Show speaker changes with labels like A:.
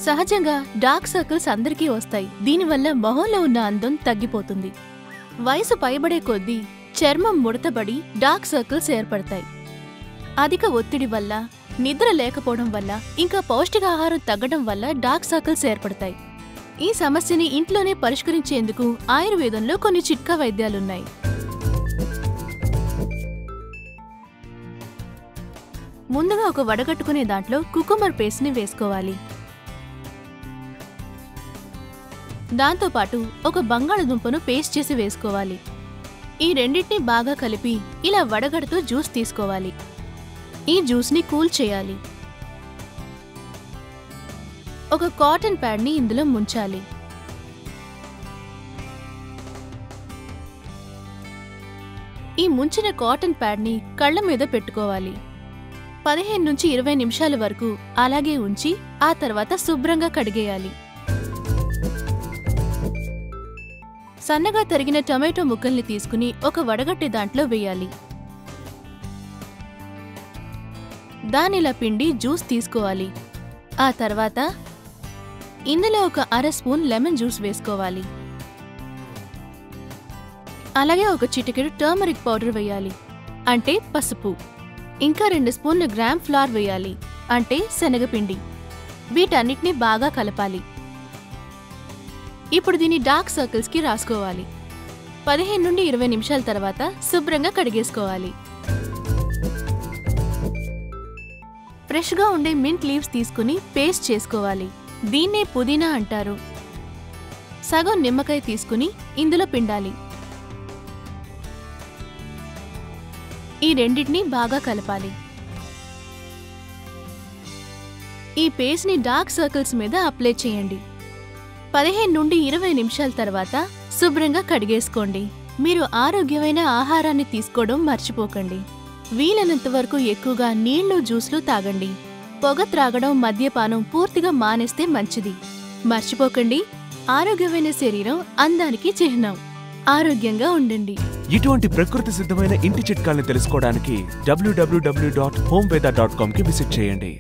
A: సహజంగా dark circles అందరికీ వస్తాయి. దీనివల్ల మొహంలో ఉన్న అందం తగ్గిపోతుంది. వయసు పైబడే కొద్దీ చర్మం ముడతబడి డార్క్ సర్కిల్స్ ఏర్పడతాయి. అధిక ఒత్తిడి వల్ల, నిద్ర లేకపోవడం వల్ల, ఇంకా పౌష్టికాహారం తగ్గడం వల్ల డార్క్ సర్కిల్స్ ఏర్పడతాయి. ఈ సమస్యని ఇంట్లోనే పరిష్కరించేందుకు ఆయుర్వేదంలో కొన్ని చిట్కా వైద్యాలున్నాయి. ముందుగా ఒక వడగట్టుకునే దాంట్లో కుకుంబర్ పేస్ట్ ని వేసుకోవాలి. దాంతోపాటు ఒక బంగాళదుంపను పేస్ట్ చేసి వేసుకోవాలి. ఈ రెండింటినీ బాగా కలిపి ఇలా వడగడుతూ జ్యూస్ తీసుకోవాలి. ఈ జ్యూస్ని కూల్ చేయాలి. ఒక కాటన్ ప్యాడ్ని ఇందులో ముంచాలి. ఈ ముంచిన కాటన్ ప్యాడ్ని కళ్ళ మీద పెట్టుకోవాలి. 15 నుంచి 20 నిమిషాల వరకు అలాగే ఉంచి ఆ తర్వాత శుభ్రంగా కడిగేయాలి. సన్నగా తరిగిన టొమాటో ముక్కల్ని తీసుకుని ఒక వడగట్టే దాంట్లో వేయాలి. దానిలా పిండి జ్యూస్ తీసుకోవాలి. ఆ తర్వాత ఇందులో ఒక అర స్పూన్ లెమన్ జ్యూస్ వేసుకోవాలి. అలాగే ఒక చిటికెడు టర్మరిక్ పౌడర్ వేయాలి, అంటే పసుపు. ఇంకా 2 స్పూన్ల గ్రామ్ ఫ్లవర్ వేయాలి, అంటే శనగపిండి. వీటన్నిటినీ బాగా కలపాలి. ఇప్పుడు దీన్ని డార్క్ సర్కిల్స్ కి రాసుకోవాలి. 15 నుండి 20 నిమిషాల తర్వాత శుభ్రంగా కడిగేసుకోవాలి. ఫ్రెష్గా ఉండే మింట్ లీవ్స్ తీసుకుని పేస్ట్ చేసుకోవాలి. దీన్నే పుదీనా అంటారు. సగం నిమ్మకాయ తీసుకుని ఇందులో పిండాలి. ఈ రెండింటినీ బాగా కలపాలి. ఈ పేస్ట్ ని డార్క్ సర్కిల్స్ మీద అప్లై చేయండి. 15 నుండి 20 నిమిషాల తర్వాత శుభ్రంగా కడిగేసుకోండి. మీరు ఆరోగ్యమైన ఆహారాన్ని తీసుకోవడం మర్చిపోకండి. వీలైనంత వరకు ఎక్కువగా నీళ్లు, జ్యూస్లు తాగండి. పొగ త్రాగడం, మద్యపానం పూర్తిగా మానేస్తే మంచిది. మర్చిపోకండి, ఆరోగ్యమైన శరీరం అందానికి చిహ్నం. ఆరోగ్యంగా ఉండండి.
B: ఇటువంటి ప్రకృతి సిద్ధమైన ఇంటి చిట్కాల్ని తెలుసుకోవడానికి www.homeveda.com కి విజిట్ చేయండి.